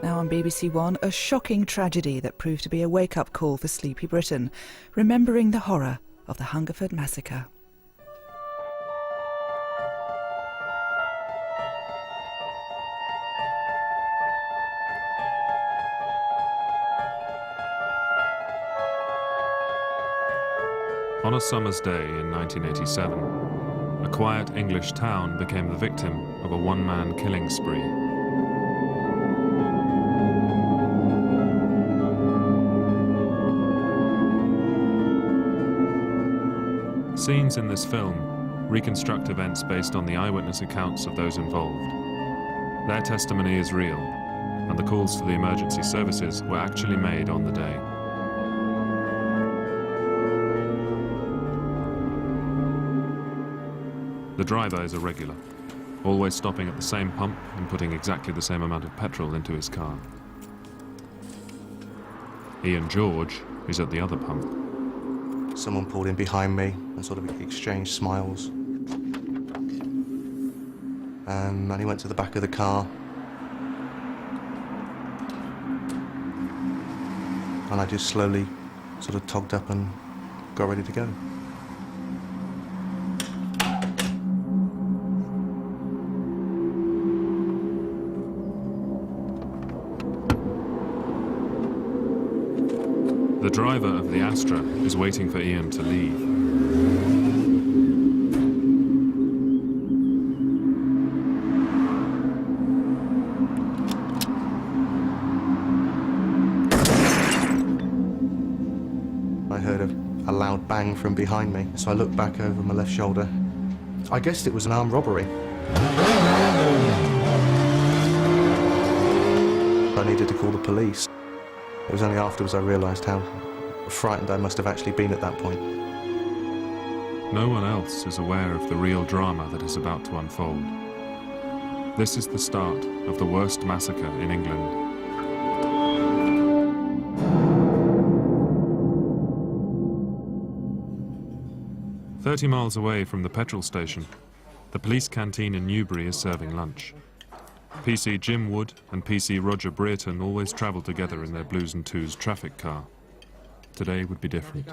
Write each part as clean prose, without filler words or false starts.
Now on BBC One, a shocking tragedy that proved to be a wake-up call for sleepy Britain, remembering the horror of the Hungerford Massacre. On a summer's day in 1987, a quiet English town became the victim of a one-man killing spree. Scenes in this film reconstruct events based on the eyewitness accounts of those involved. Their testimony is real, and the calls to the emergency services were actually made on the day. The driver is a regular, always stopping at the same pump and putting exactly the same amount of petrol into his car. Ian George is at the other pump. Someone pulled in behind me and sort of exchanged smiles. And he went to the back of the car. And I just slowly sort of togged up and got ready to go. The driver of the Astra is waiting for Ian to leave. I heard a loud bang from behind me, so I looked back over my left shoulder. I guessed it was an armed robbery. I needed to call the police. It was only afterwards I realised how frightened I must have actually been at that point. No one else is aware of the real drama that is about to unfold. This is the start of the worst massacre in England. "30 miles away from the petrol station, the police canteen in Newbury is serving lunch. PC Jim Wood and PC Roger Brereton always travel together in their Blues and Twos traffic car. Today would be different.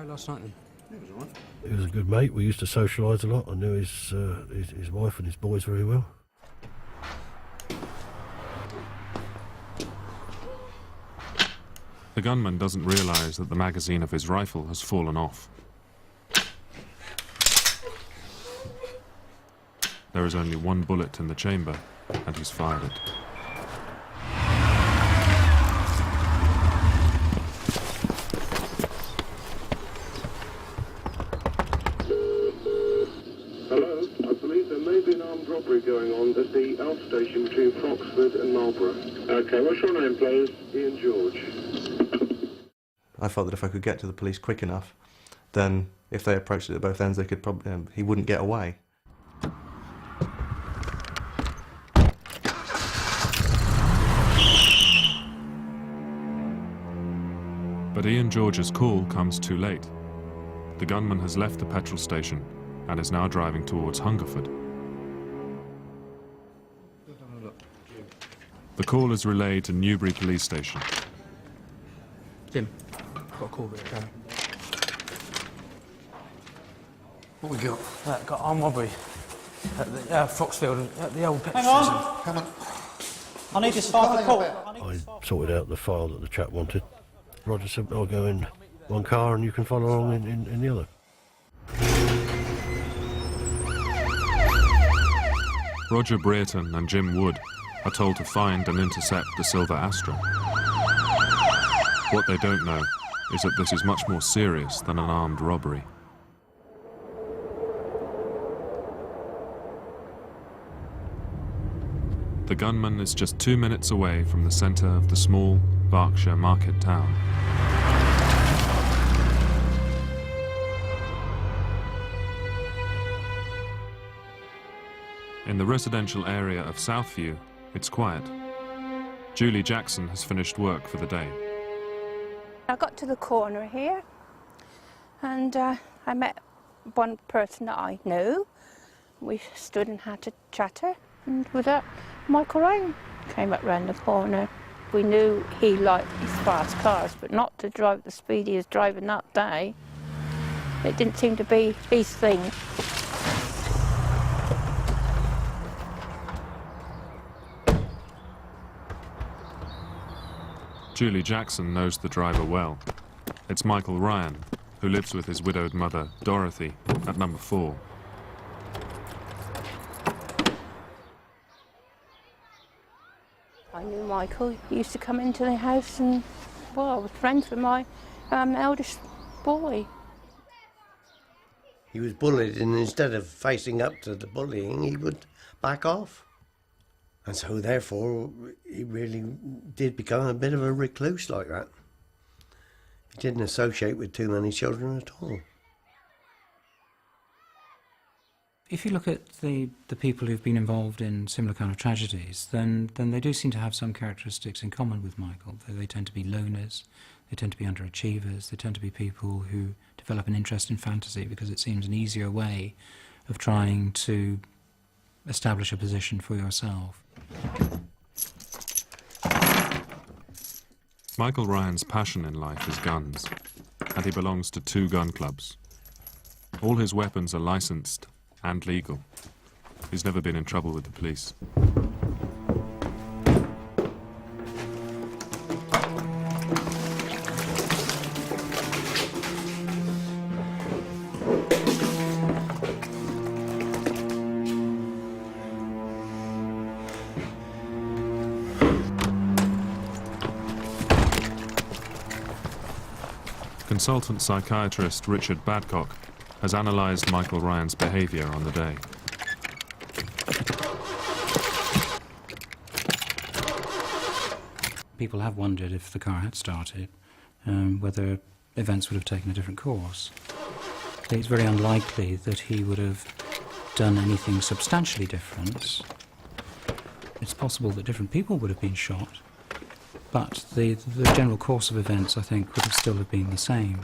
He was a good mate. We used to socialise a lot. I knew his wife and his boys very well. The gunman doesn't realise that the magazine of his rifle has fallen off. There is only one bullet in the chamber, and he's fired it. Hello, I believe there may be an armed robbery going on at the outstation between Foxford and Marlborough. Okay, what's your name, please? Ian George. I felt that if I could get to the police quick enough, then if they approached it at both ends, they could probably he wouldn't get away. But Ian George's call comes too late. The gunman has left the petrol station and is now driving towards Hungerford. The call is relayed to Newbury Police Station. Jim, got a call there, okay? What we got? Got armed robbery at the Foxfield, at the old petrol station. Hang on. I need this file for court. I sorted out the file that the chap wanted. Roger said, I'll go in one car and you can follow along in the other. Roger Brereton and Jim Wood are told to find and intercept the silver Astra. What they don't know is that this is much more serious than an armed robbery. The gunman is just 2 minutes away from the centre of the small Berkshire market town. In the residential area of Southview, it's quiet. Julie Jackson has finished work for the day. I got to the corner here and I met one person that I knew. We stood and had to chatter, and with that, Michael Ryan came up round the corner. We knew he liked his fast cars, but not to drive the speed he was driving that day. It didn't seem to be his thing. Julie Jackson knows the driver well. It's Michael Ryan, who lives with his widowed mother, Dorothy, at number 4. I knew Michael. He used to come into the house and, well, I was friends with my eldest boy. He was bullied, and instead of facing up to the bullying, he would back off. And so, therefore, he really did become a bit of a recluse like that. He didn't associate with too many children at all. If you look at the people who've been involved in similar kind of tragedies, then they do seem to have some characteristics in common with Michael. They tend to be loners, they tend to be underachievers, they tend to be people who develop an interest in fantasy because it seems an easier way of trying to establish a position for yourself. Michael Ryan's passion in life is guns, and he belongs to 2 gun clubs. All his weapons are licensed and legal. He's never been in trouble with the police. Consultant psychiatrist Richard Badcock has analysed Michael Ryan's behaviour on the day. People have wondered if the car had started, whether events would have taken a different course. It's very unlikely that he would have done anything substantially different. It's possible that different people would have been shot, but the general course of events, I think, would have still have been the same.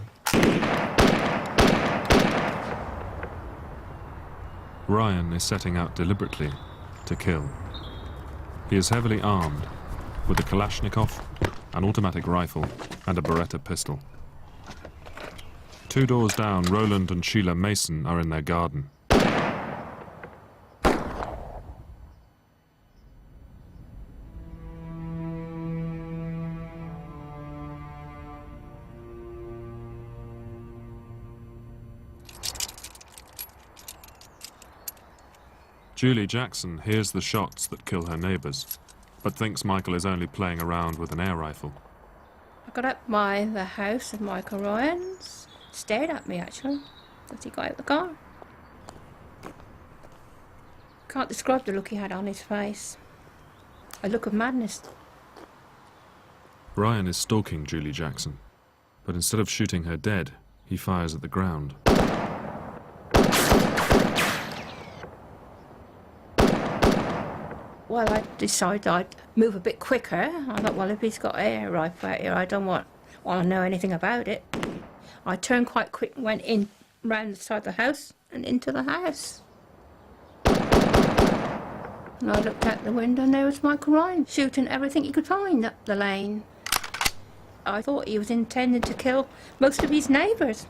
Ryan is setting out deliberately to kill. He is heavily armed with a Kalashnikov, an automatic rifle, and a Beretta pistol. 2 doors down, Roland and Sheila Mason are in their garden. Julie Jackson hears the shots that kill her neighbours, but thinks Michael is only playing around with an air rifle. I got up by the house of Michael Ryan's, stared at me actually, as he got out of the car. Can't describe the look he had on his face. A look of madness. Ryan is stalking Julie Jackson, but instead of shooting her dead, he fires at the ground. Well, I decided I'd move a bit quicker. I thought, well, if he's got an air rifle out here, I don't want to know anything about it. I turned quite quick and went in round the side of the house and into the house. And I looked out the window and there was Michael Ryan shooting everything he could find up the lane. I thought he was intending to kill most of his neighbours.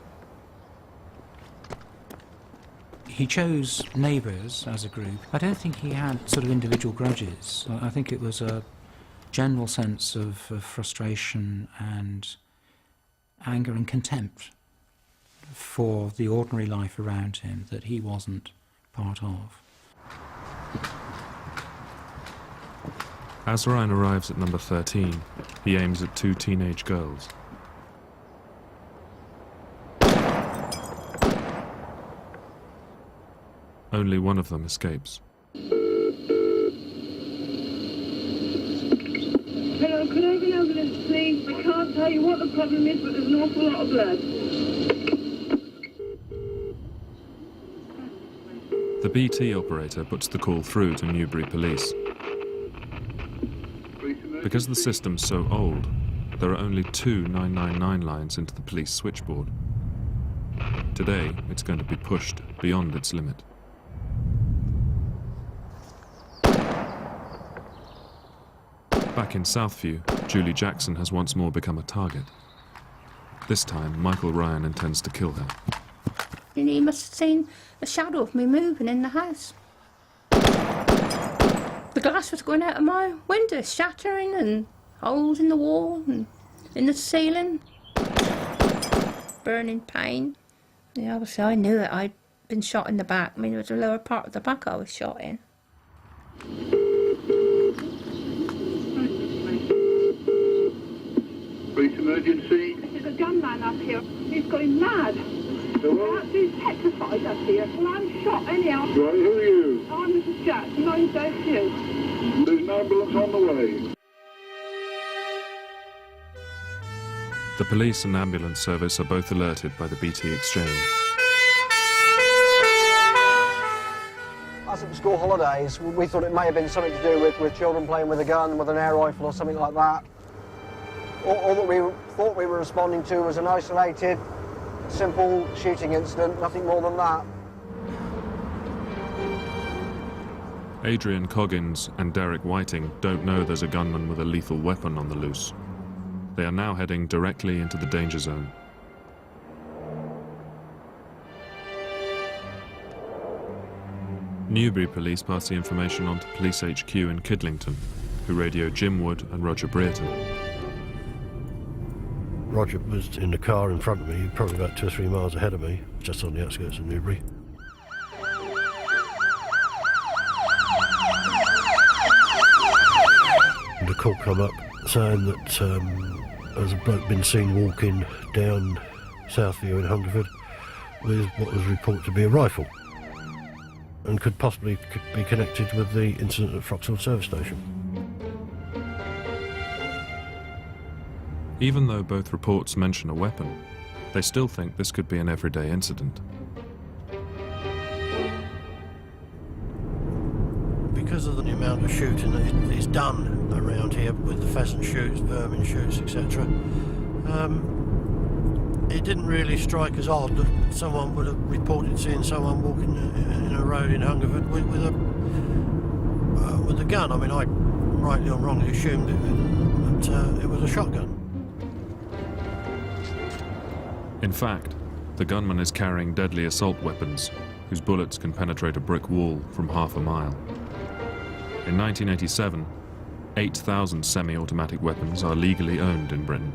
He chose neighbours as a group. I don't think he had sort of individual grudges. I think it was a general sense of frustration and anger and contempt for the ordinary life around him that he wasn't part of. As Ryan arrives at number 13, he aims at 2 teenage girls. Only one of them escapes. Hello, could I have an ambulance, please? I can't tell you what the problem is, but there's an awful lot of blood. The BT operator puts the call through to Newbury Police. Because the system's so old, there are only 2 999 lines into the police switchboard. Today, it's going to be pushed beyond its limit. Back in Southview, Julie Jackson has once more become a target. This time, Michael Ryan intends to kill her. And he must have seen a shadow of me moving in the house. The glass was going out of my window, shattering, and holes in the wall and in the ceiling. Burning pain. Yeah, obviously I knew that I'd been shot in the back. I mean, it was the lower part of the back I was shot in. Police emergency. There's a gunman up here. He's going mad. We're absolutely petrified up here. Well, I'm shot anyhow. Right, who are you? I'm Mrs. Jackson. I'm dead too. There's an ambulance on the way. The police and ambulance service are both alerted by the BT exchange. As it was school holidays, we thought it may have been something to do with children playing with a gun, with an air rifle or something like that. All that we thought we were responding to was an isolated, simple shooting incident, nothing more than that. Adrian Coggins and Derek Whiting don't know there's a gunman with a lethal weapon on the loose. They are now heading directly into the danger zone. Newbury police pass the information on to Police HQ in Kidlington, who radio Jim Wood and Roger Brereton. Roger was in the car in front of me, probably about 2 or 3 miles ahead of me, just on the outskirts of Newbury. And a call come up saying that there's a bloke been seen walking down Southview in Hungerford with what was reported to be a rifle, and could possibly be connected with the incident at Froxfield service station. Even though both reports mention a weapon, they still think this could be an everyday incident. Because of the amount of shooting that is done around here with the pheasant shoots, vermin shoots, etc., it didn't really strike us odd that someone would have reported seeing someone walking in a road in Hungerford with a gun. I mean, I rightly or wrongly assumed that it was a shotgun. In fact, the gunman is carrying deadly assault weapons, whose bullets can penetrate a brick wall from half a mile. In 1987, 8,000 semi-automatic weapons are legally owned in Britain.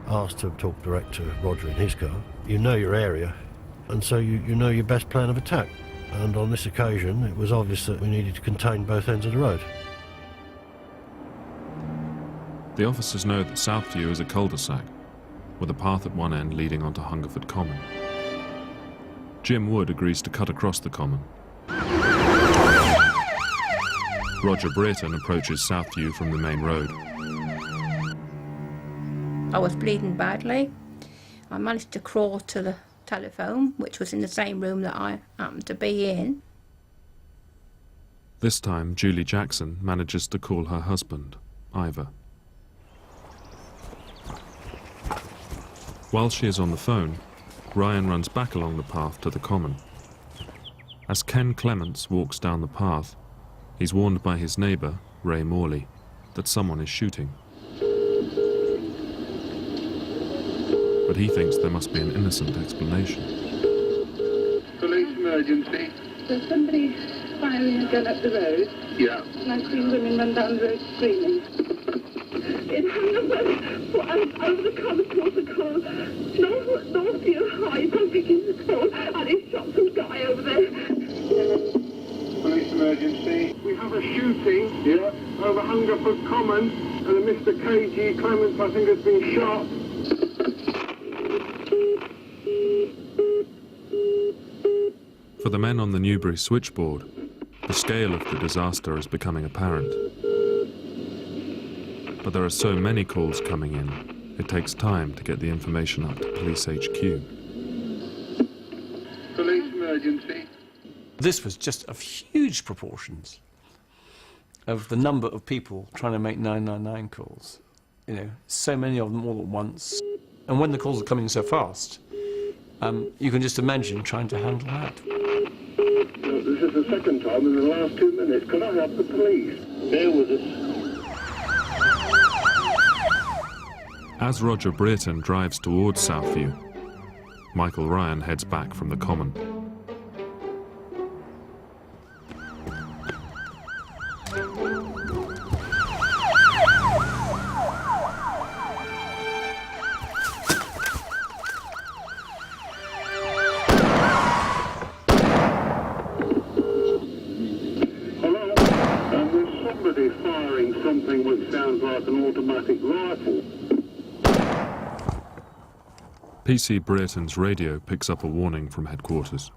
Asked to talk direct to Roger in his car. You know your area, and so you know your best plan of attack. And on this occasion, it was obvious that we needed to contain both ends of the road. The officers know that Southview is a cul-de-sac, with a path at one end leading onto Hungerford Common. Jim Wood agrees to cut across the common. Roger Brereton approaches Southview from the main road. I was bleeding badly. I managed to crawl to the telephone, which was in the same room that I happened to be in. This time, Julie Jackson manages to call her husband, Ivor. While she is on the phone, Ryan runs back along the path to the common. As Ken Clements walks down the path, he's warned by his neighbour, Ray Morley, that someone is shooting. But he thinks there must be an innocent explanation. Police emergency. There's somebody firing a gun up the road. Yeah. And I've seen women run down the road screaming. In Hungerford, well, over the common towards the call. Northview High, I'm picking the call, and he shot some guy over there. Police emergency. We have a shooting, yeah, over Hungerford Common, and a Mr. KG Clements, I think, has been shot. For the men on the Newbury switchboard, the scale of the disaster is becoming apparent. But there are so many calls coming in, it takes time to get the information up to Police HQ. Police emergency. This was just of huge proportions of the number of people trying to make 999 calls. You know, so many of them all at once. And when the calls are coming so fast, you can just imagine trying to handle that. This is the second time in the last 2 minutes. Could I have the police? Bear with us. As Roger Brereton drives towards Southview, Michael Ryan heads back from the common. Firing something which sounds like an automatic rifle. PC Brereton's radio picks up a warning from headquarters.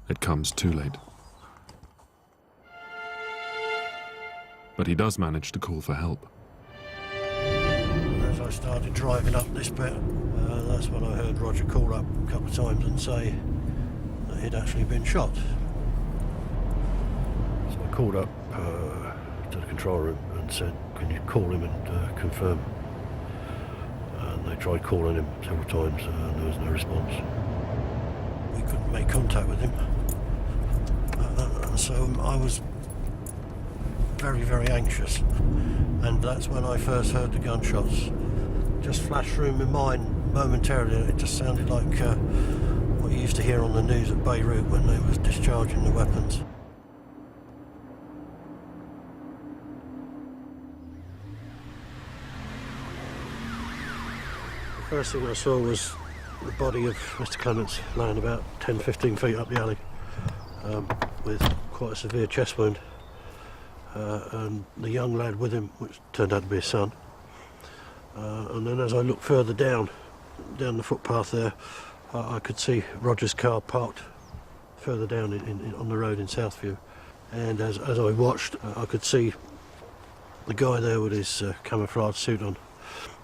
It comes too late. But he does manage to call for help. As I started driving up this bit, that's when I heard Roger call up a couple of times and say that he'd actually been shot. So I called up to the control room and said, can you call him and confirm? And they tried calling him several times and there was no response. We couldn't make contact with him. So I was very, very anxious. And that's when I first heard the gunshots. Just flashed through my mind momentarily. It just sounded like what you used to hear on the news at Beirut when they was discharging the weapons. First thing I saw was the body of Mr. Clements lying about 10-15 feet up the alley with quite a severe chest wound, and the young lad with him, which turned out to be his son. And then as I looked further down the footpath there, I could see Roger's car parked further down on the road in Southview. And as I watched, I could see the guy there with his camouflage suit on,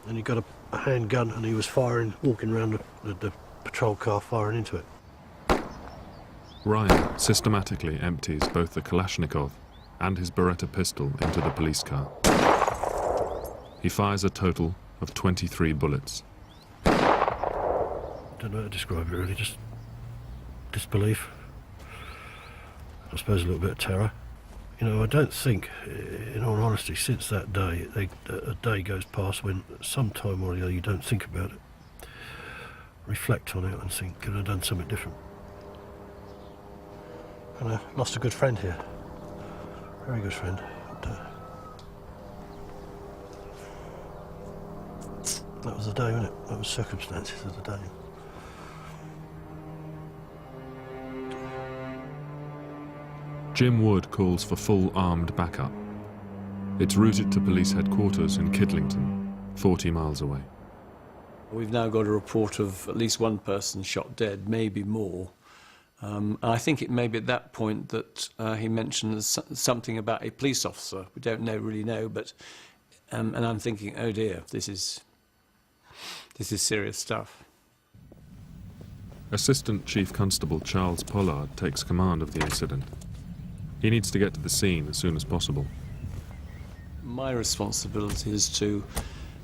and he got a handgun and he was firing, walking around the patrol car, firing into it. Ryan systematically empties both the Kalashnikov and his Beretta pistol into the police car. He fires a total of 23 bullets. Don't know how to describe it really, just disbelief. I suppose a little bit of terror. You know, I don't think, in all honesty, since that day, a day goes past when sometime or the other you don't think about it. Reflect on it and think, could I have done something different? And I lost a good friend here. Very good friend. That was the day, wasn't it? That was circumstances of the day. Jim Wood calls for full armed backup. It's routed to police headquarters in Kidlington, 40 miles away. We've now got a report of at least one person shot dead, maybe more. I think it may be at that point that he mentions something about a police officer. We don't really know, but and I'm thinking, oh dear, this is serious stuff. Assistant Chief Constable Charles Pollard takes command of the incident. He needs to get to the scene as soon as possible. My responsibility is to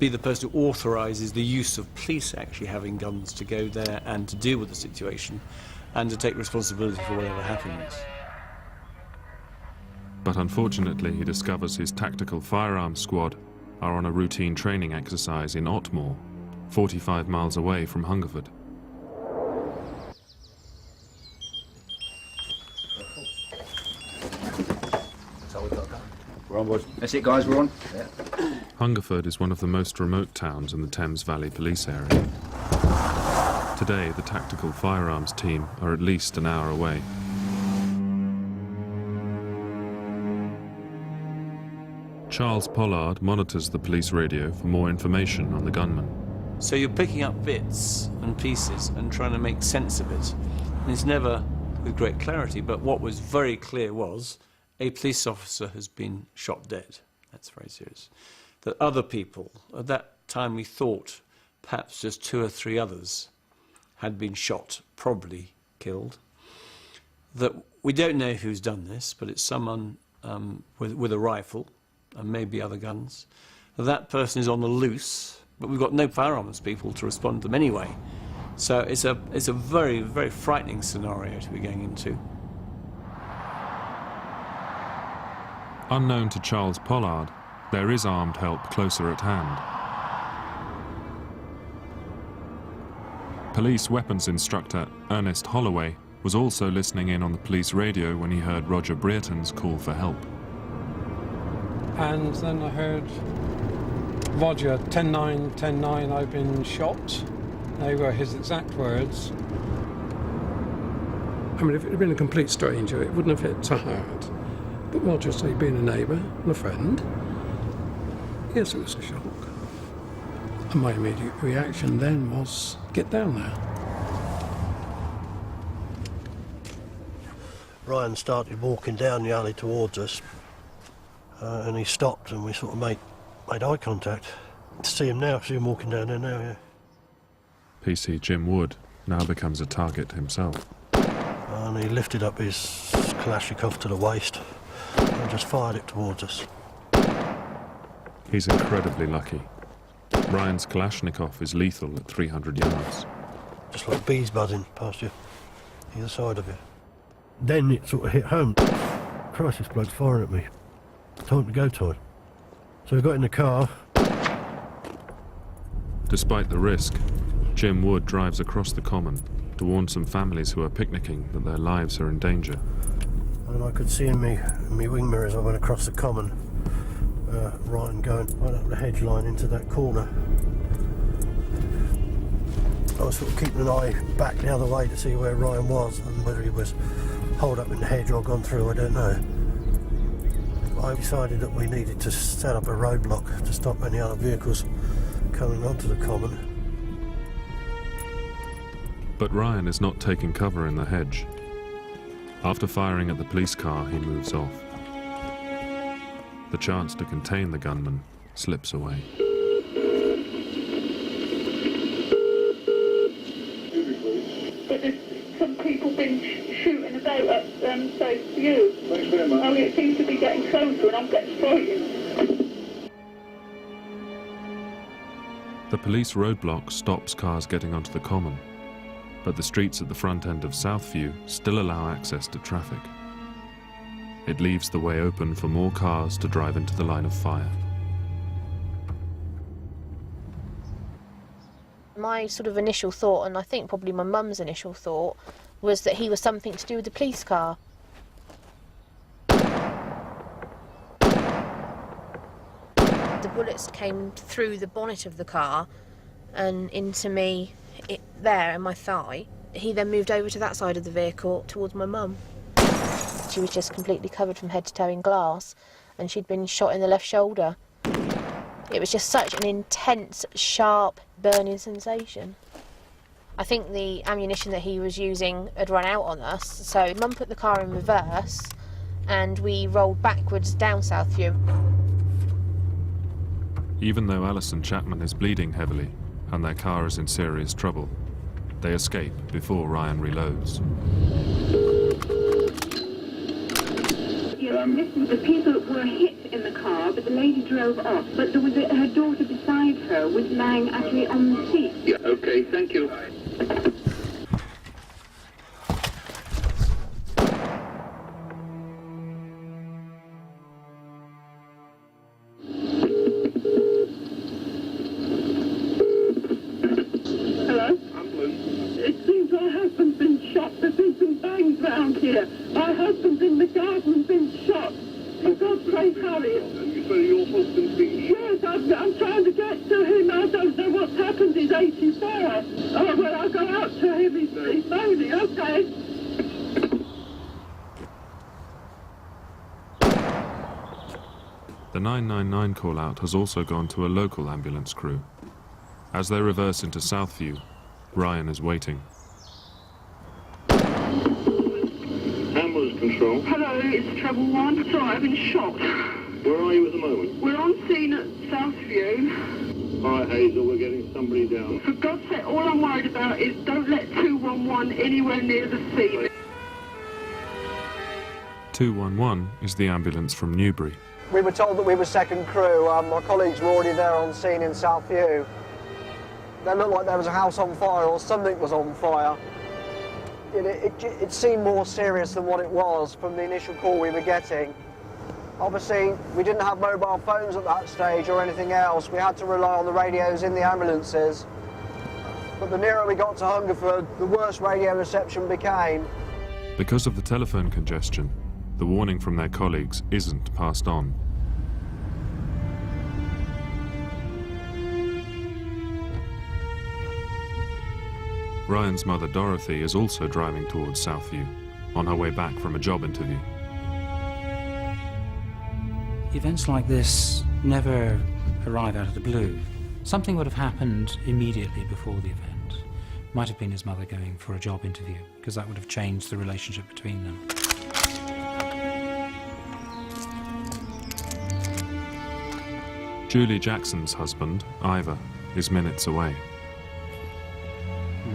be the person who authorises the use of police actually having guns to go there and to deal with the situation and to take responsibility for whatever happens. But unfortunately, he discovers his tactical firearms squad are on a routine training exercise in Otmore, 45 miles away from Hungerford. We're on, boys. That's it, guys, we're on. Yeah. Hungerford is one of the most remote towns in the Thames Valley police area. Today, the tactical firearms team are at least an hour away. Charles Pollard monitors the police radio for more information on the gunman. So you're picking up bits and pieces and trying to make sense of it. And it's never with great clarity, but what was very clear was a police officer has been shot dead. That's very serious. That other people, at that time we thought perhaps just 2 or 3 others had been shot, probably killed. That we don't know who's done this, but it's someone with a rifle and maybe other guns. That person is on the loose, but we've got no firearms people to respond to them anyway. So it's a very, very frightening scenario to be going into. Unknown to Charles Pollard, there is armed help closer at hand. Police weapons instructor Ernest Holloway was also listening in on the police radio when he heard Roger Brereton's call for help. And then I heard, Roger, 10-9, 10-9, I've been shot. They were his exact words. I mean, if it had been a complete stranger, it wouldn't have hit so hard. But Roger, say, being a neighbour and a friend, yes, it was a shock. And my immediate reaction then was, get down there. Ryan started walking down the alley towards us, and he stopped, and we sort of made eye contact. To see him walking down there now, yeah. PC Jim Wood now becomes a target himself. And he lifted up his Kalashnikov to the waist and just fired it towards us. He's incredibly lucky. Ryan's Kalashnikov is lethal at 300 yards. Just like bees buzzing past you, either side of you. Then it sort of hit home. Christ, this bloke's firing at me. Time to go time. So we got in the car. Despite the risk, Jim Wood drives across the common to warn some families who are picnicking that their lives are in danger. And I could see in me wing mirror as I went across the common, Ryan going right up the hedge line into that corner. I was sort of keeping an eye back the other way to see where Ryan was, and whether he was holed up in the hedge or gone through, I don't know. I decided that we needed to set up a roadblock to stop any other vehicles coming onto the common. But Ryan is not taking cover in the hedge. After firing at the police car, he moves off. The chance to contain the gunman slips away. But there's some people been shooting about at South View. Thanks very much. Oh, it seems to be getting closer and I'm getting frightened. The police roadblock stops cars getting onto the common, but the streets at the front end of Southview still allow access to traffic. It leaves the way open for more cars to drive into the line of fire. My sort of initial thought, and I think probably my mum's initial thought, was that he was something to do with the police car. The bullets came through the bonnet of the car and into me there in my thigh. He then moved over to that side of the vehicle towards my mum. She was just completely covered from head to toe in glass, and she'd been shot in the left shoulder. It was just such an intense, sharp, burning sensation. I think the ammunition that he was using had run out on us, so Mum put the car in reverse and we rolled backwards down Southview. Even though Alison Chapman is bleeding heavily and their car is in serious trouble, they escape before Ryan reloads. The people were hit in the car, but the lady drove off. But there was her daughter beside her was lying actually on the seat. Yeah, okay, thank you. Hello? Ambulance. It seems my husband's been shot. There's been some bangs round here. My husband's in the garden, been shot. For God's sake, hurry. And you say your husband's been shot? Yes, I'm trying to get to him. I don't know what's happened. He's 84. Oh, well, I'll go out to him. He's moaning. Okay. The 999 call-out has also gone to a local ambulance crew. As they reverse into Southview, Ryan is waiting. Ambulance control. Hello, it's Treble 1. Sorry, I've been shot. Where are you at the moment? We're on scene at Southview. All right, Hazel, we're getting somebody down. For God's sake, all I'm worried about is don't let 211 anywhere near the scene. 211 is the ambulance from Newbury. We were told that we were second crew. My colleagues were already there on scene in Southview. They looked like there was a house on fire or something was on fire. It seemed more serious than what it was from the initial call we were getting. Obviously, we didn't have mobile phones at that stage or anything else. We had to rely on the radios in the ambulances. But the nearer we got to Hungerford, the worse radio reception became. Because of the telephone congestion, the warning from their colleagues isn't passed on. Ryan's mother Dorothy is also driving towards Southview, on her way back from a job interview. Events like this never arrive out of the blue. Something would have happened immediately before the event. Might have been his mother going for a job interview, because that would have changed the relationship between them. Julie Jackson's husband, Ivor, is minutes away.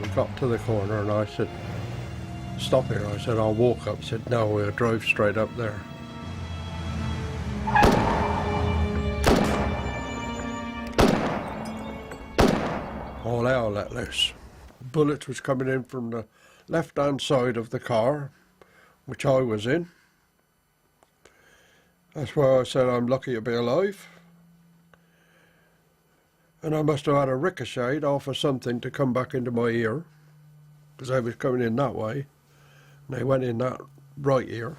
We got to the corner and I said, "Stop here." I said, "I'll walk up." He said, "No, we'll drive straight up there." All hell let loose. Bullets was coming in from the left-hand side of the car, which I was in. That's why I said I'm lucky to be alive. And I must have had a ricochet off of something to come back into my ear, because I was coming in that way, and they went in that right ear.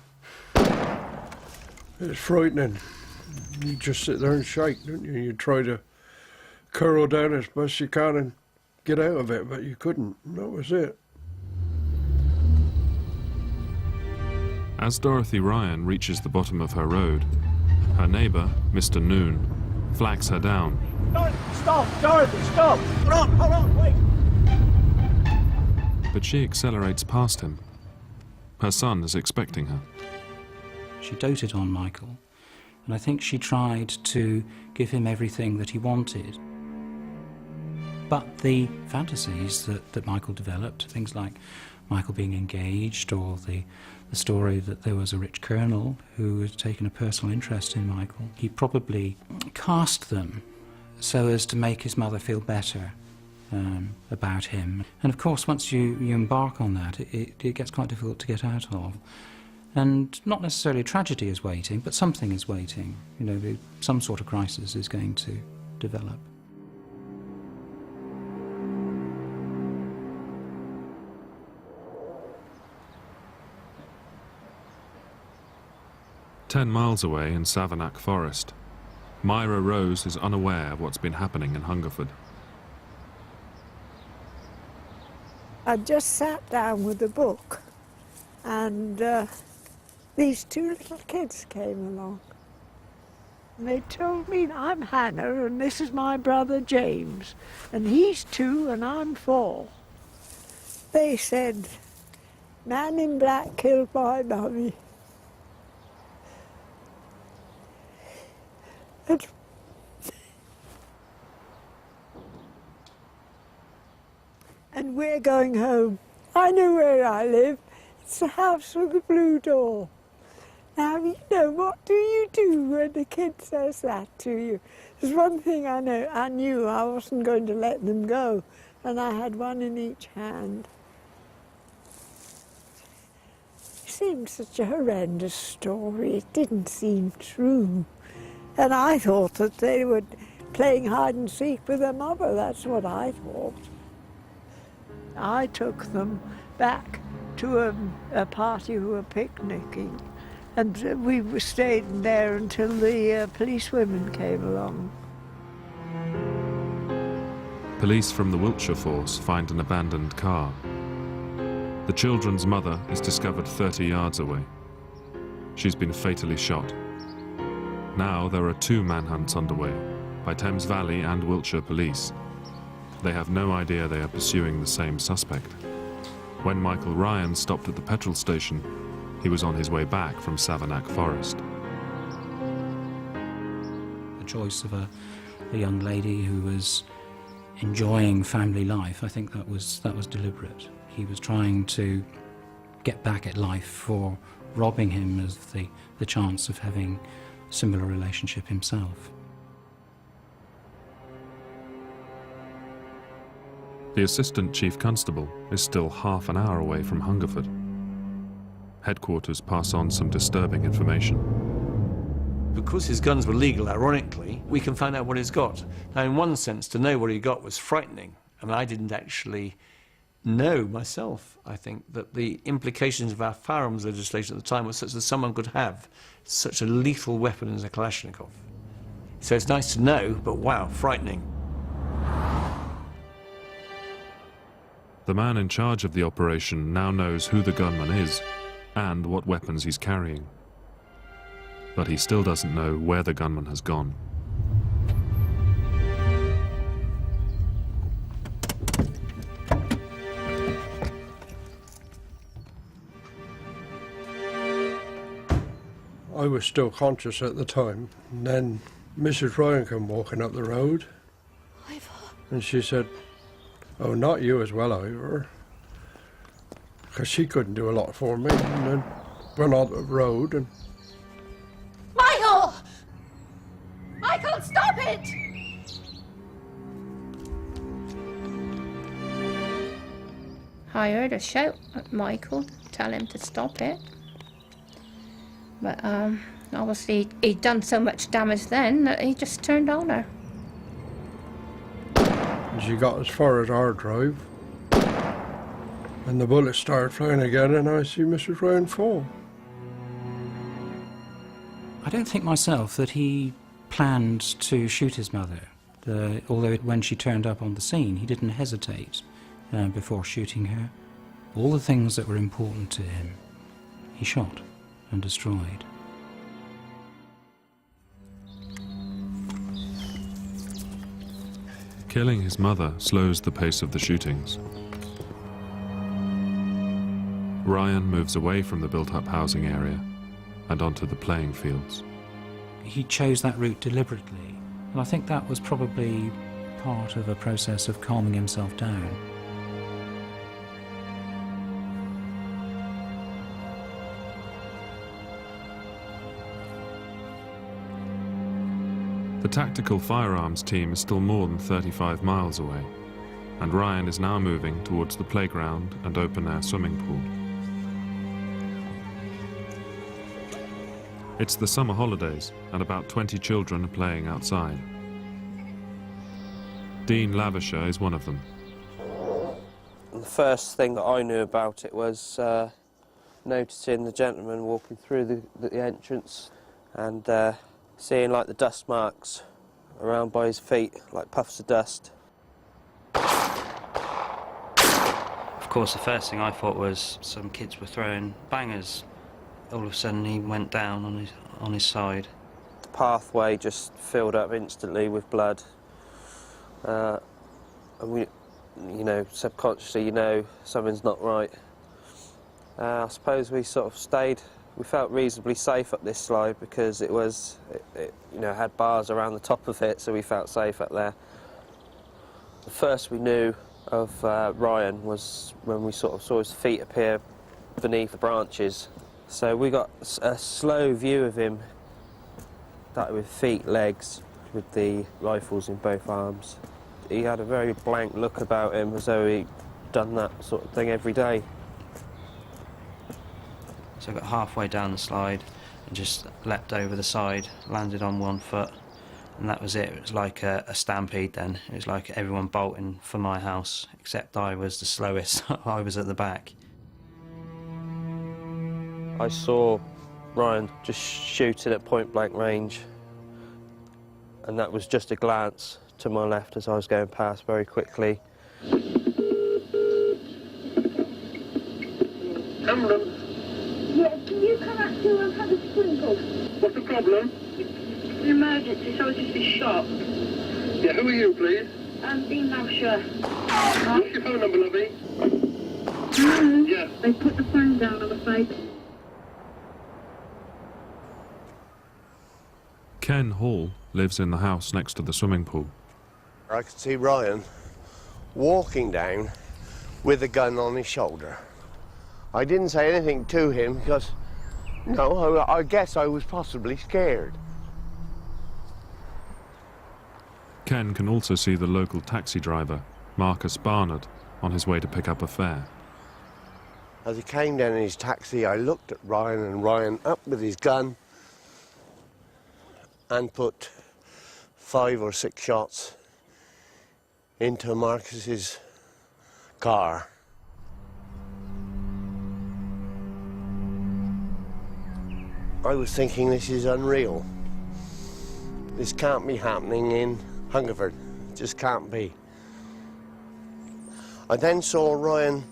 It's frightening. You just sit there and shake, don't you? You try to curl down as best as you can and get out of it, but you couldn't. That was it. As Dorothy Ryan reaches the bottom of her road, her neighbour, Mr. Noon, flags her down. Stop, Dorothy, stop! Hold on, wait! But she accelerates past him. Her son is expecting her. She doted on Michael, and I think she tried to give him everything that he wanted. But the fantasies that Michael developed, things like Michael being engaged, or the story that there was a rich colonel who had taken a personal interest in Michael, he probably cast them so as to make his mother feel better about him. And of course, once you embark on that, it gets quite difficult to get out of. And not necessarily a tragedy is waiting, but something is waiting. You know, some sort of crisis is going to develop. "10 miles away in Savernake Forest, Myra Rose is unaware of what's been happening in Hungerford. I just sat down with a book, and these two little kids came along. And they told me, "I'm Hannah, and this is my brother James, and he's 2 and I'm 4. They said, "Man in black killed my mummy." And we're going home. I know where I live. It's the house with the blue door. Now, you know, what do you do when the kid says that to you? There's one thing I know. I knew I wasn't going to let them go, and I had one in each hand. It seemed such a horrendous story. It didn't seem true. And I thought that they were playing hide and seek with their mother. That's what I thought. I took them back to a party who were picnicking, and we stayed there until the policewomen came along. Police from the Wiltshire force find an abandoned car. The children's mother is discovered 30 yards away. She's been fatally shot. Now there are 2 manhunts underway by Thames Valley and Wiltshire police. They have no idea they are pursuing the same suspect. When Michael Ryan stopped at the petrol station, he was on his way back from Savernake Forest. The choice of a young lady who was enjoying family life, I think that was deliberate. He was trying to get back at life for robbing him of the chance of having a similar relationship himself. The Assistant Chief Constable is still half an hour away from Hungerford. Headquarters pass on some disturbing information. Because his guns were legal, ironically, we can find out what he's got. Now, in one sense, to know what he got was frightening. I mean, I didn't actually know myself, I think, that the implications of our firearms legislation at the time was such that someone could have such a lethal weapon as a Kalashnikov. So it's nice to know, but wow, frightening. The man in charge of the operation now knows who the gunman is and what weapons he's carrying. But he still doesn't know where the gunman has gone. I was still conscious at the time, and then Mrs. Ryan came walking up the road, and she said, "Oh, not you as well, Ivor," because she couldn't do a lot for me, and then went on the road and... Michael! Michael, stop it! I heard her shout at Michael, tell him to stop it. But obviously he'd done so much damage then that he just turned on her. And she got as far as our drive, and the bullets started flying again, and I see Mrs. Ryan fall. I don't think myself that he planned to shoot his mother, although when she turned up on the scene he didn't hesitate before shooting her. All the things that were important to him he shot and destroyed. Killing his mother slows the pace of the shootings. Ryan moves away from the built-up housing area and onto the playing fields. He chose that route deliberately, and I think that was probably part of a process of calming himself down. The tactical firearms team is still more than 35 miles away, and Ryan is now moving towards the playground and open-air swimming pool. It's the summer holidays, and about 20 children are playing outside. Dean Lavisher is one of them. The first thing that I knew about it was noticing the gentleman walking through the entrance and seeing like the dust marks around by his feet, like puffs of dust. Of course, the first thing I thought was some kids were throwing bangers. All of a sudden he went down on his side. The pathway just filled up instantly with blood. And we, subconsciously, something's not right. I suppose we sort of stayed. We felt reasonably safe up this slide because it had bars around the top of it, so we felt safe up there. The first we knew of Ryan was when we sort of saw his feet appear beneath the branches. So we got a slow view of him, that with feet, legs, with the rifles in both arms. He had a very blank look about him, as though he'd done that sort of thing every day. So I got halfway down the slide and just leapt over the side, landed on one foot, and that was it. It was like a stampede then. It was like everyone bolting for my house, except I was the slowest. I was at the back. I saw Ryan just shooting at point-blank range, and that was just a glance to my left as I was going past very quickly. Cameron? Yes, can you come out to have a sprinkle? What's the problem? It's an emergency, so it's just been shot. Yeah, who are you, please? Dean Lavisher. What's your phone number, lovey? No. Yeah. They put the phone down, I'm afraid. Ken Hall lives in the house next to the swimming pool. I could see Ryan walking down with a gun on his shoulder. I didn't say anything to him because, I guess I was possibly scared. Ken can also see the local taxi driver, Marcus Barnard, on his way to pick up a fare. As he came down in his taxi, I looked at Ryan, and Ryan up with his gun. and put 5 or 6 shots into Marcus's car. I was thinking, this is unreal. This can't be happening in Hungerford. It just can't be. I then saw Ryan.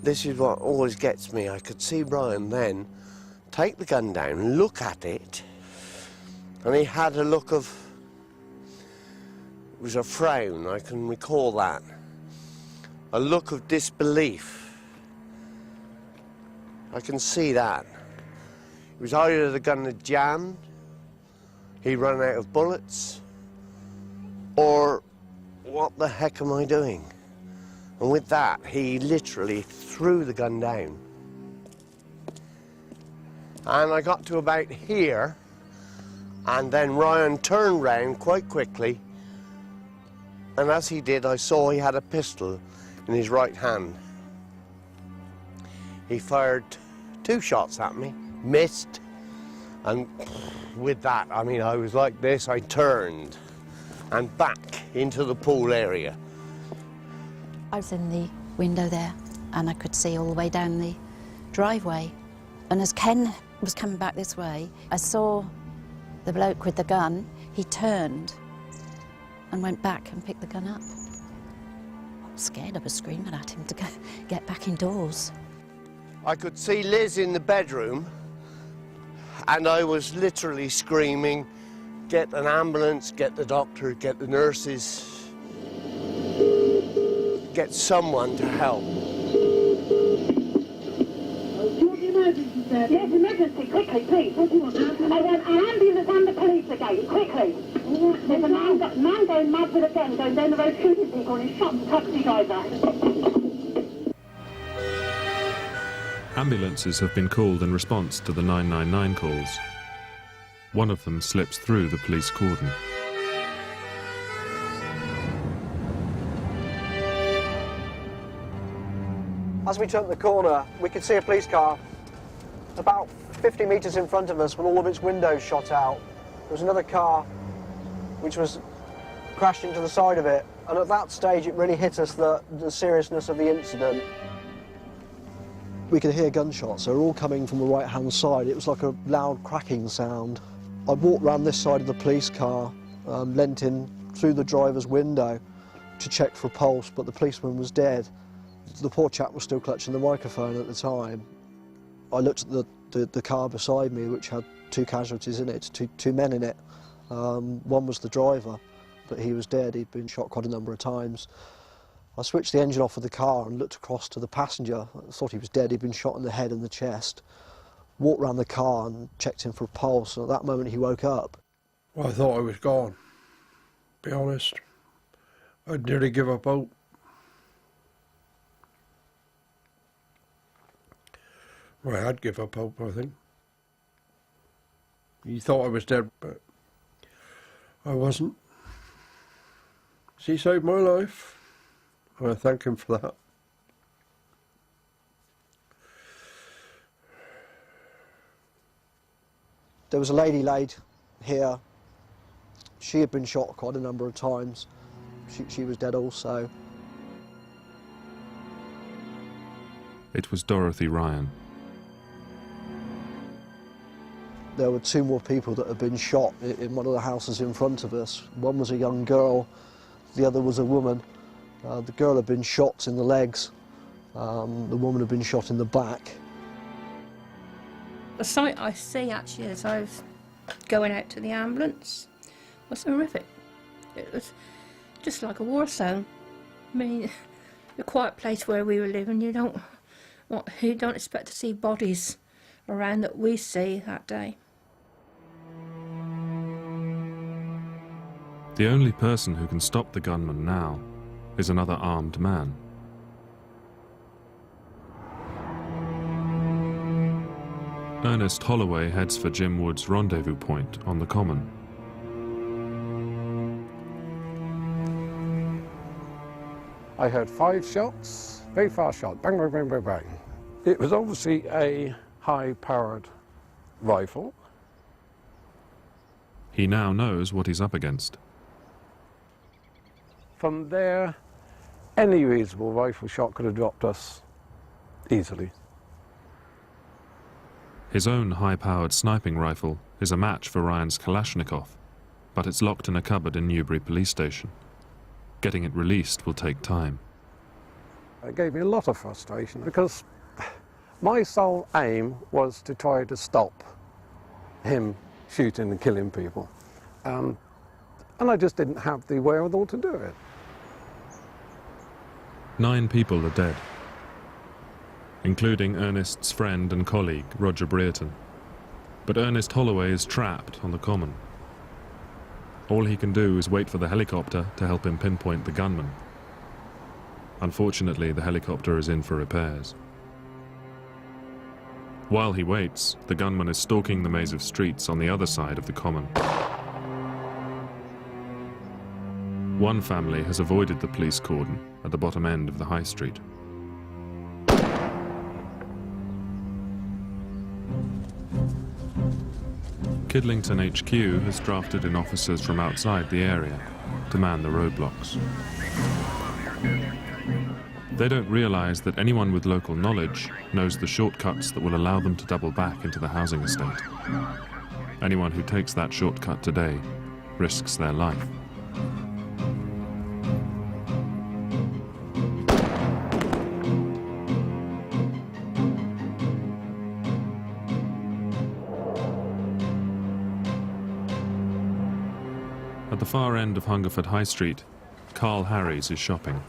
This is what always gets me. I could see Ryan then take the gun down, look at it, and he had a look of, it was a frown, I can recall that. A look of disbelief. I can see that. It was either the gun had jammed, he run out of bullets, or what the heck am I doing? And with that, he literally threw the gun down. And I got to about here, and then Ryan turned round quite quickly, and as he did, I saw he had a pistol in his right hand. He fired 2 shots at me, missed, and with that, I mean, I was like this. I turned and back into the pool area. I was in the window there, and I could see all the way down the driveway. And as Ken was coming back this way, I saw the bloke with the gun. He turned and went back and picked the gun up. I was scared. I was screaming at him to get back indoors. I could see Liz in the bedroom, and I was literally screaming, get an ambulance, get the doctor, get the nurses, get someone to help. Yes, emergency, quickly, please. What do you want? I want an ambulance and the police again, quickly. There's a man going mad with a gun going down the road shooting people, and he's shot the taxi driver. Ambulances have been called in response to the 999 calls. One of them slips through the police cordon. As we turned the corner, we could see a police car about 50 metres in front of us with all of its windows shot out. There was another car which was crashed into the side of it, and at that stage it really hit us the seriousness of the incident. We could hear gunshots. They were all coming from the right-hand side. It was like a loud cracking sound. I walked round this side of the police car, leant in through the driver's window to check for a pulse, but the policeman was dead. The poor chap was still clutching the microphone at the time. I looked at the car beside me, which had 2 casualties in it, two men in it. One was the driver, but he was dead. He'd been shot quite a number of times. I switched the engine off of the car and looked across to the passenger. I thought he was dead. He'd been shot in the head and the chest. Walked round the car and checked him for a pulse, and at that moment he woke up. Well, I thought I was gone, to be honest. I'd nearly give up hope. Well, I had give up hope, I think. He thought I was dead, but I wasn't. He saved my life, and I thank him for that. There was a lady laid here. She had been shot quite a number of times. She was dead also. It was Dorothy Ryan. There were 2 more people that had been shot in one of the houses in front of us. One was a young girl, the other was a woman. The girl had been shot in the legs. The woman had been shot in the back. The sight I see actually as I was going out to the ambulance was horrific. It was just like a war zone. I mean, the quiet place where we were living, you don't expect to see bodies around that we see that day. The only person who can stop the gunman now is another armed man. Ernest Holloway heads for Jim Wood's rendezvous point on the Common. I heard 5 shots, very fast shot, bang, bang, bang, bang, bang. It was obviously a high-powered rifle. He now knows what he's up against. From there, any reasonable rifle shot could have dropped us easily. His own high-powered sniping rifle is a match for Ryan's Kalashnikov, but it's locked in a cupboard in Newbury Police Station. Getting it released will take time. It gave me a lot of frustration because my sole aim was to try to stop him shooting and killing people. And I just didn't have the wherewithal to do it. 9 people are dead, including Ernest's friend and colleague, Roger Brereton. But Ernest Holloway is trapped on the common. All he can do is wait for the helicopter to help him pinpoint the gunman. Unfortunately, the helicopter is in for repairs. While he waits, the gunman is stalking the maze of streets on the other side of the common. One family has avoided the police cordon at the bottom end of the high street. Kidlington HQ has drafted in officers from outside the area to man the roadblocks. They don't realise that anyone with local knowledge knows the shortcuts that will allow them to double back into the housing estate. Anyone who takes that shortcut today risks their life. At the far end of Hungerford High Street, Carl Harries is shopping.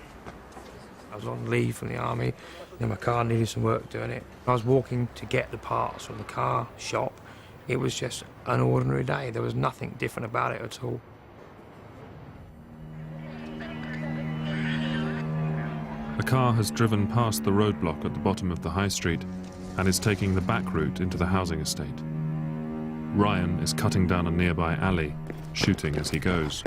I was on leave from the army, and my car needed some work doing it. I was walking to get the parts from the car shop. It was just an ordinary day. There was nothing different about it at all. A car has driven past the roadblock at the bottom of the high street and is taking the back route into the housing estate. Ryan is cutting down a nearby alley, shooting as he goes.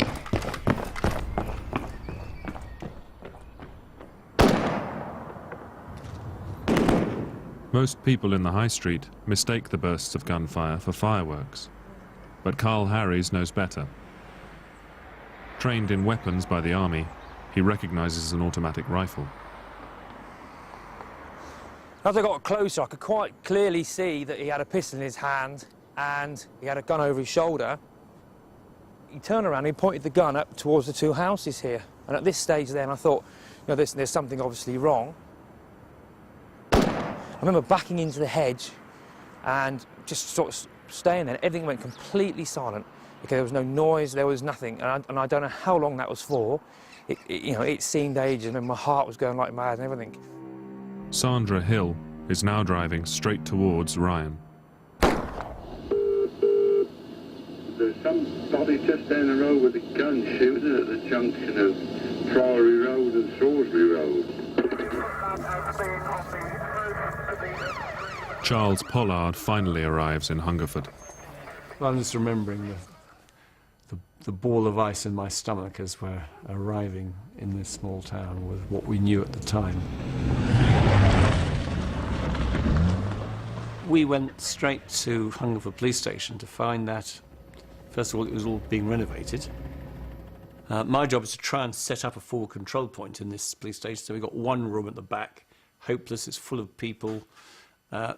Most people in the high street mistake the bursts of gunfire for fireworks, but Carl Harries knows better. Trained in weapons by the army, he recognises an automatic rifle. As I got closer, I could quite clearly see that he had a pistol in his hand and he had a gun over his shoulder. He turned around and he pointed the gun up towards the 2 houses here. And at this stage then, I thought, you know, there's something obviously wrong. I remember backing into the hedge and just sort of staying there. Everything went completely silent. Okay, there was no noise, there was nothing. And I don't know how long that was for. It seemed ages, and my heart was going like mad and everything. Sandra Hill is now driving straight towards Ryan. There's somebody just down the road with a gun shooting at the junction of Priory Road and Salisbury Road. Charles Pollard finally arrives in Hungerford. Well, I'm just remembering the ball of ice in my stomach as we're arriving in this small town with what we knew at the time. We went straight to Hungerford Police Station to find that, first of all, it was all being renovated. My job is to try and set up a forward control point in this police station. So we've got one room at the back, hopeless, it's full of people,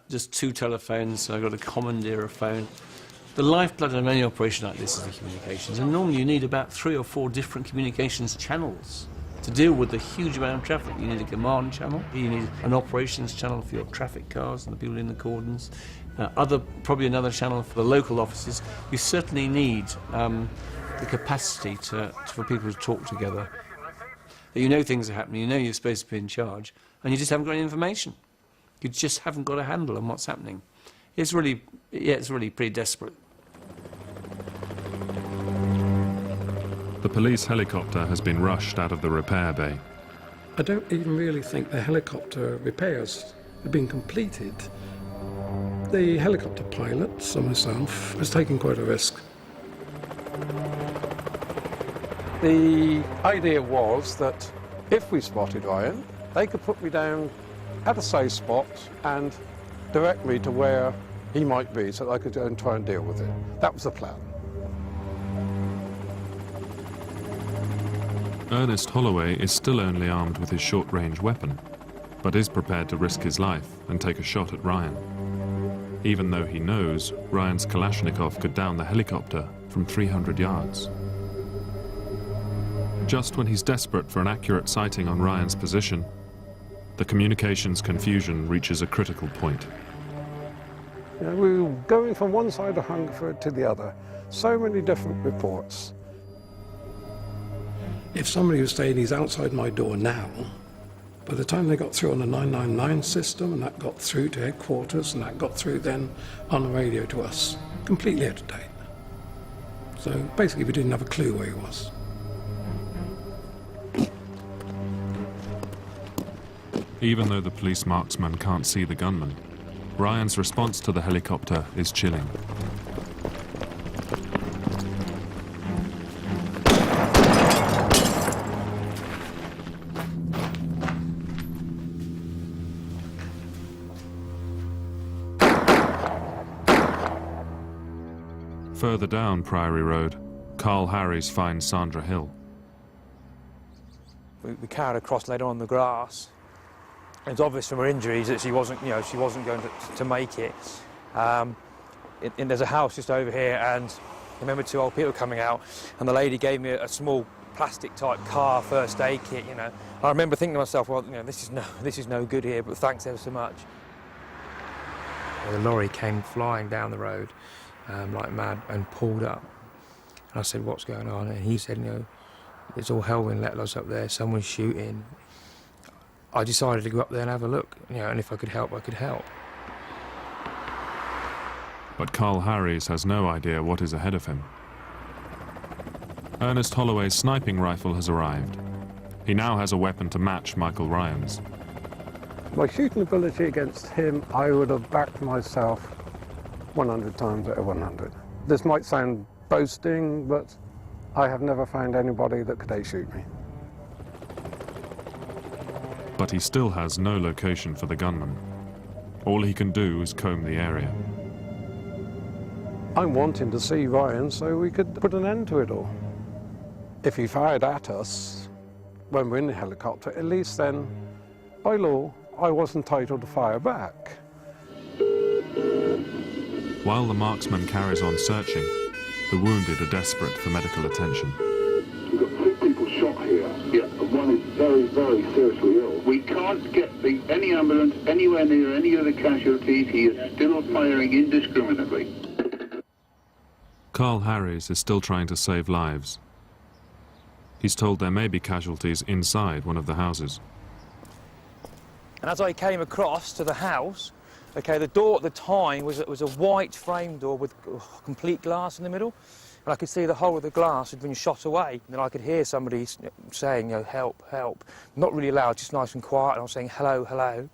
just 2 telephones, so I've got to commandeer a phone. The lifeblood of any operation like this is the communications, and normally you need about 3 or 4 different communications channels to deal with the huge amount of traffic. You need a command channel, you need an operations channel for your traffic cars and the people in the cordons, probably another channel for the local offices. You certainly need the capacity for people to talk together. You know things are happening, you know you're supposed to be in charge, and you just haven't got any information. You just haven't got a handle on what's happening. It's really pretty desperate. The police helicopter has been rushed out of the repair bay. I don't even really think the helicopter repairs have been completed. The helicopter pilots and myself has taken quite a risk. The idea was that if we spotted Ryan, they could put me down at a safe spot and direct me to where he might be so that I could go and try and deal with it. That was the plan. Ernest Holloway is still only armed with his short-range weapon, but is prepared to risk his life and take a shot at Ryan, even though he knows Ryan's Kalashnikov could down the helicopter from 300 yards. Just when he's desperate for an accurate sighting on Ryan's position, the communications confusion reaches a critical point. You know, we were going from one side of Hungerford to the other. So many different reports. If somebody was saying he's outside my door now, by the time they got through on the 999 system, and that got through to headquarters, and that got through then on the radio to us, completely out of date. So basically we didn't have a clue where he was. Even though the police marksman can't see the gunman, Ryan's response to the helicopter is chilling. Further down Priory Road, Carl Harries finds Sandra Hill. We carried her across later on the grass. It's obvious from her injuries that she wasn't going to make it. There's a house just over here, and I remember two old people coming out, and the lady gave me a small plastic-type car first aid kit. You know, I remember thinking to myself, well, you know, this is no good here, but thanks ever so much. The lorry came flying down the road like mad and pulled up. And I said, "What's going on?" And he said, "You know, it's all hell when let loose up there. Someone's shooting." I decided to go up there and have a look, you know, and if I could help, I could help. But Carl Harries has no idea what is ahead of him. Ernest Holloway's sniping rifle has arrived. He now has a weapon to match Michael Ryan's. My shooting ability against him, I would have backed myself 100 times out of 100. This might sound boasting, but I have never found anybody that could outshoot me. But he still has no location for the gunman. All he can do is comb the area. I'm wanting to see Ryan so we could put an end to it all. If he fired at us when we're in the helicopter, at least then, by law, I was entitled to fire back. While the marksman carries on searching, the wounded are desperate for medical attention. We've got 2 people shot here. Yeah, and one is very, very seriously ill. We can't get any ambulance anywhere near any of the casualties. He is still firing indiscriminately. Carl Harries is still trying to save lives. He's told there may be casualties inside one of the houses. And as I came across to the house, okay, the door at the time was a white frame door with complete glass in the middle. And I could see the whole of the glass had been shot away. And then I could hear somebody saying, you know, "Help, help." Not really loud, just nice and quiet. And I was saying, "Hello, hello,"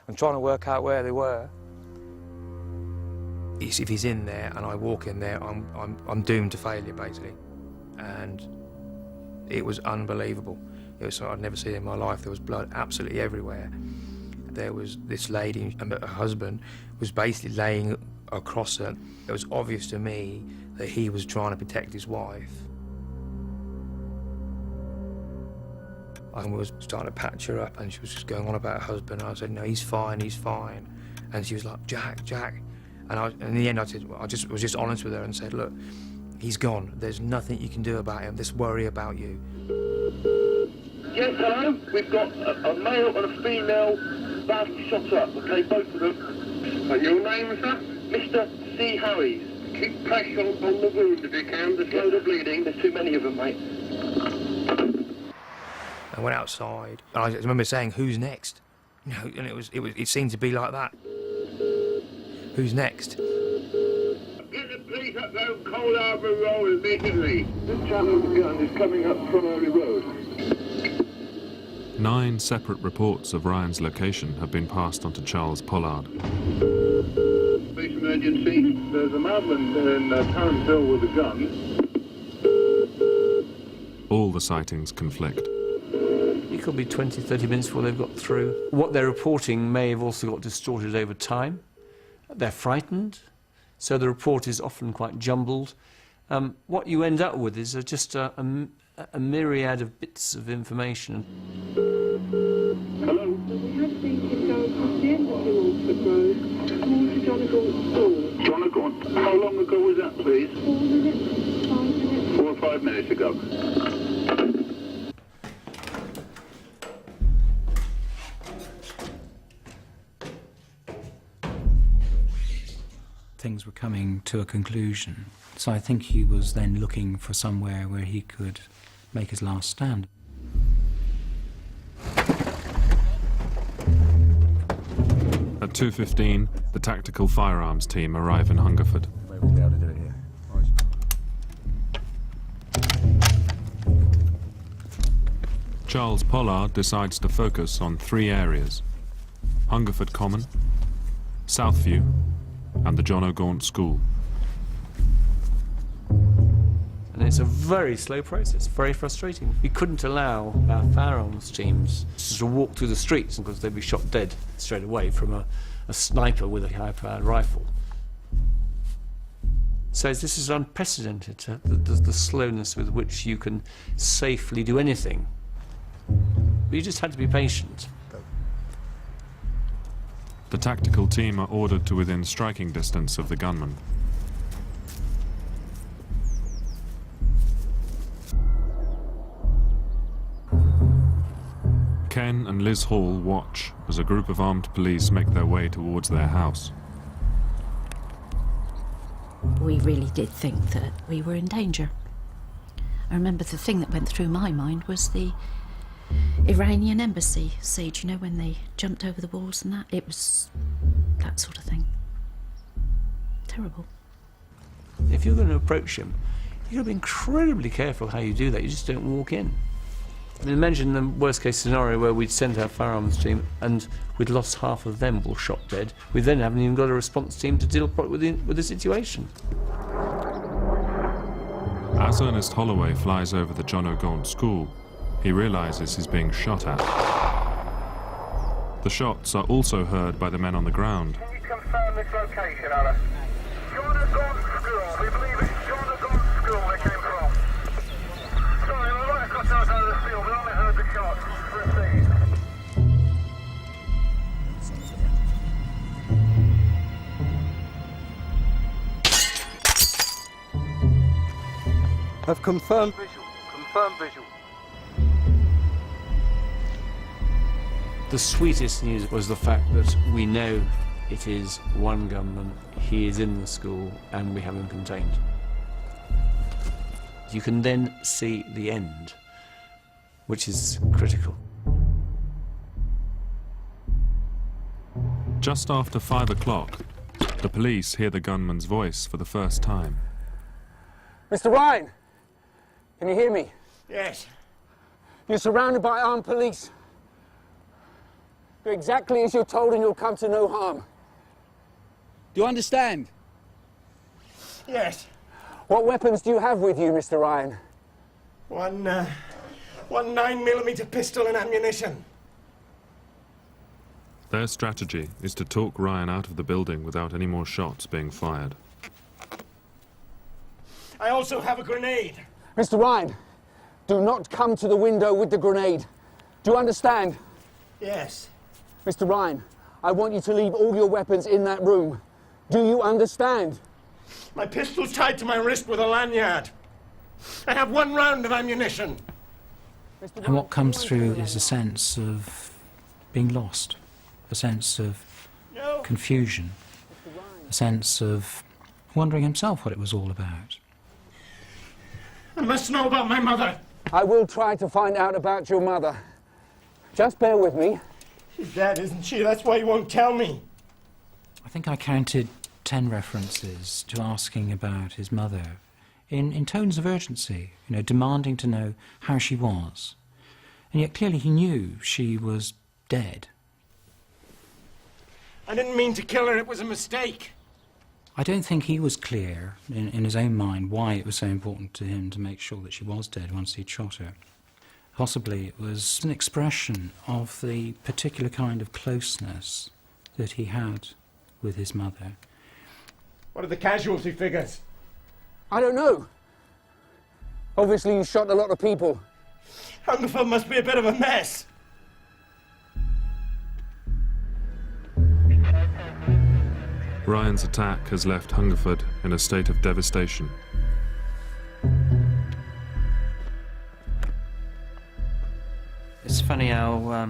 and trying to work out where they were. If he's in there and I walk in there, I'm doomed to failure, basically. And it was unbelievable. It was something I'd never seen in my life. There was blood absolutely everywhere. There was this lady, and her husband was basically laying across her. It was obvious to me that he was trying to protect his wife. I was starting to patch her up, and she was just going on about her husband. And I said, "No, he's fine, he's fine." And she was like, "Jack, Jack." And in the end, I was just honest with her and said, "Look, he's gone. There's nothing you can do about him. This worry about you." Yes, hello. We've got a male and a female badly shot up. Okay, both of them. And your name, sir? Mr. C. Harries. Keep pressure on the wound if you can. There's loads of bleeding. There's too many of them, mate. I went outside, and I remember saying, "Who's next?" You know, and it seemed to be like that. Who's next? Get the police up there on Cold Harbour Road immediately. This chap with the gun is coming up Priory Road. 9 separate reports of Ryan's location have been passed on to Charles Pollard. Police emergency. There's a madman in Tarrantville with a gun. All the sightings conflict. It could be 20, 30 minutes before they've got through. What they're reporting may have also got distorted over time. They're frightened, so the report is often quite jumbled. What you end up with is just a a myriad of bits of information. Hello? We had seen him go across the end of the Hungerford Road towards Jonagaunt School. Jonagaunt? How long ago was that, please? 4 minutes, 5 minutes. 4 or 5 minutes ago. Things were coming to a conclusion, so I think he was then looking for somewhere where he could make his last stand. At 2:15, the tactical firearms team arrive in Hungerford. Charles Pollard decides to focus on 3 areas: Hungerford Common, Southview, and the Jonagaunt School. And it's a very slow process, very frustrating. We couldn't allow our firearms teams to walk through the streets because they'd be shot dead straight away from a sniper with a high-powered rifle. So this is unprecedented, the slowness with which you can safely do anything. But you just had to be patient. The tactical team are ordered to within striking distance of the gunman. Ken and Liz Hall watch as a group of armed police make their way towards their house. We really did think that we were in danger. I remember the thing that went through my mind was the Iranian embassy siege, you know, when they jumped over the walls and that. It was that sort of thing. Terrible. If you're going to approach him, you've got to be incredibly careful how you do that. You just don't walk in. I mean, imagine the worst-case scenario where we'd sent our firearms team and we'd lost half of them all shot dead. We then haven't even got a response team to deal with the situation. As Ernest Holloway flies over the Jonagaunt School, he realizes he's being shot at. The shots are also heard by the men on the ground. Can you confirm this location, Alan? Jonagaunt School. We believe it's Jonagaunt School they came from. Sorry, we're right across the outside of the field. We only heard the shots. Proceed. I've confirmed visual. Confirmed visual. The sweetest news was the fact that we know it is one gunman, he is in the school, and we have him contained. You can then see the end, which is critical. Just after 5 o'clock, the police hear the gunman's voice for the first time. Mr. Ryan, can you hear me? Yes. You're surrounded by armed police. Do exactly as you're told and you'll come to no harm. Do you understand? Yes. What weapons do you have with you, Mr. Ryan? One 9mm pistol and ammunition. Their strategy is to talk Ryan out of the building without any more shots being fired. I also have a grenade. Mr. Ryan, do not come to the window with the grenade. Do you understand? Yes. Mr. Ryan, I want you to leave all your weapons in that room. Do you understand? My pistol's tied to my wrist with a lanyard. I have 1 round of ammunition. And what comes through is a sense of being lost, a sense of confusion, a sense of wondering himself what it was all about. I must know about my mother. I will try to find out about your mother. Just bear with me. She's dead, isn't she? That's why you won't tell me. I think I counted 10 references to asking about his mother in tones of urgency, you know, demanding to know how she was. And yet clearly he knew she was dead. I didn't mean to kill her. It was a mistake. I don't think he was clear in his own mind why it was so important to him to make sure that she was dead once he'd shot her. Possibly it was an expression of the particular kind of closeness that he had with his mother. What are the casualty figures? I don't know. Obviously you shot a lot of people. Hungerford must be a bit of a mess. Ryan's attack has left Hungerford in a state of devastation. It's funny how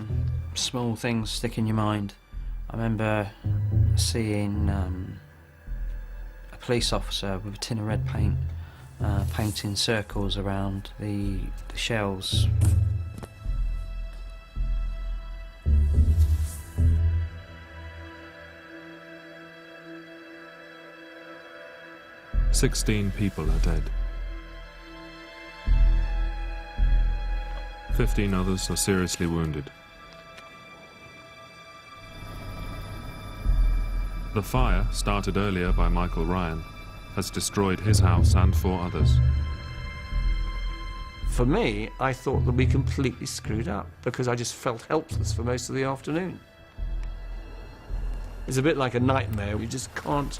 small things stick in your mind. I remember seeing a police officer with a tin of red paint painting circles around the shells. "16 people are dead. 15 others are seriously wounded. The fire, started earlier by Michael Ryan, has destroyed his house and 4 others. For me, I thought that we completely screwed up because I just felt helpless for most of the afternoon. It's a bit like a nightmare. You just can't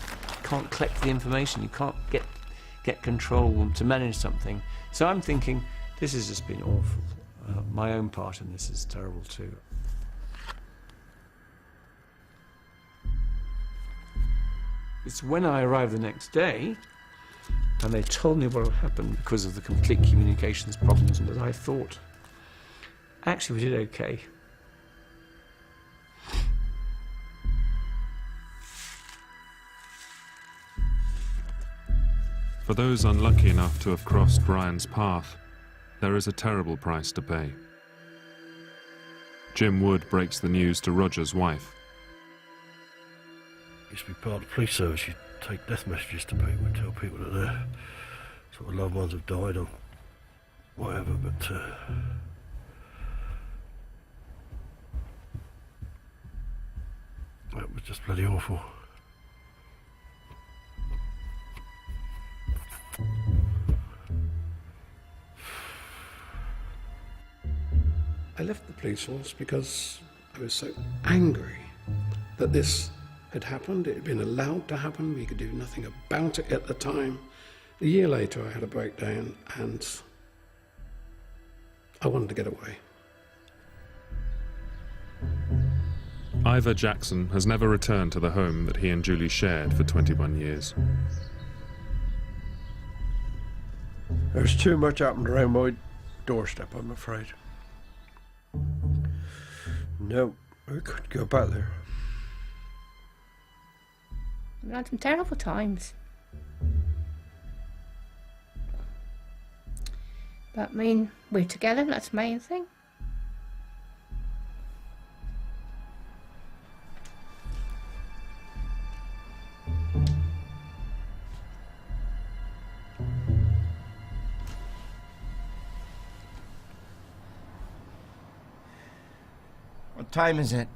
collect the information. You can't get control to manage something. So I'm thinking, this has just been awful. My own part in this is terrible too. It's when I arrived the next day and they told me what had happened because of the complete communications problems, and that I thought, actually we did okay. For those unlucky enough to have crossed Ryan's path, there is a terrible price to pay. Jim Wood breaks the news to Roger's wife. Used to be part of the police service. You'd take death messages to people and tell people that their sort of loved ones have died or whatever, but that was just bloody awful. I left the police force because I was so angry that this had happened. It had been allowed to happen. We could do nothing about it at the time. A year later, I had a breakdown and I wanted to get away. Ivor Jackson has never returned to the home that he and Julie shared for 21 years. There's too much happened around my doorstep, I'm afraid. No, I couldn't go back there. We've had some terrible times. But I mean, we're together, that's the main thing. What time is it?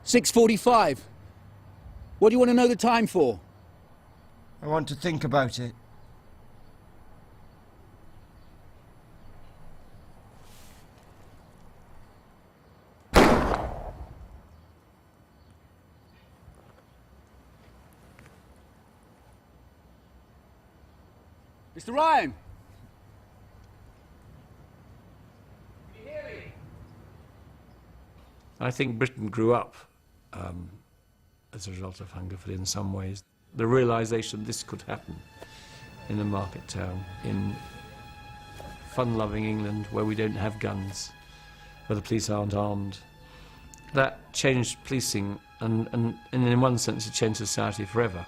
6:45. What do you want to know the time for? I want to think about it. Mr. Ryan! Can you hear me? I think Britain grew up as a result of Hungerford in some ways. The realisation this could happen in a market town, in fun-loving England where we don't have guns, where the police aren't armed. That changed policing and in one sense it changed society forever.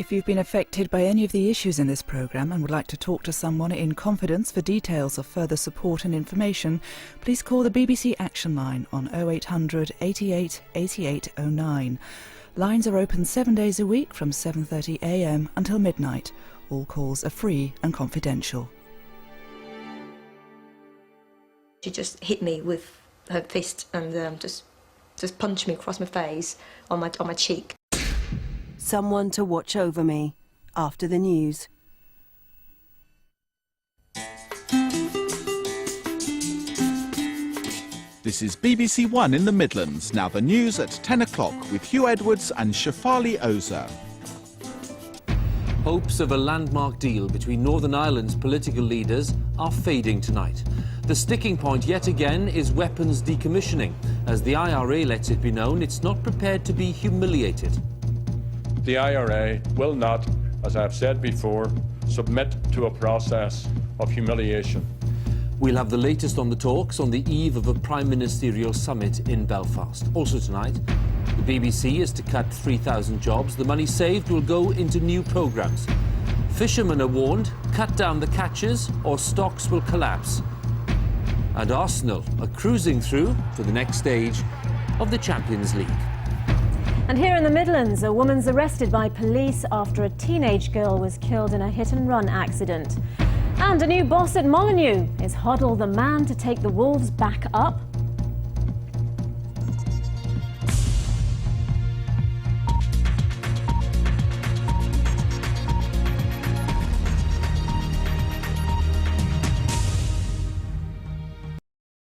If you've been affected by any of the issues in this programme and would like to talk to someone in confidence for details of further support and information, please call the BBC Action Line on 0800 88 8809. Lines are open 7 days a week from 7:30 a.m. until midnight. All calls are free and confidential. She just hit me with her fist and just punched me across my face on my cheek. Someone to watch over me. After the news. This is BBC One in the Midlands. Now the news at 10 o'clock with Hugh Edwards and Shafali Oza. Hopes of a landmark deal between Northern Ireland's political leaders are fading tonight. The sticking point yet again is weapons decommissioning, as the IRA lets it be known it's not prepared to be humiliated. The IRA will not, as I've said before, submit to a process of humiliation. We'll have the latest on the talks on the eve of a Prime Ministerial summit in Belfast. Also tonight, the BBC is to cut 3,000 jobs. The money saved will go into new programmes. Fishermen are warned, cut down the catches or stocks will collapse. And Arsenal are cruising through to the next stage of the Champions League. And here in the Midlands, a woman's arrested by police after a teenage girl was killed in a hit-and-run accident. And a new boss at Molineux. Is Hoddle the man to take the Wolves back up?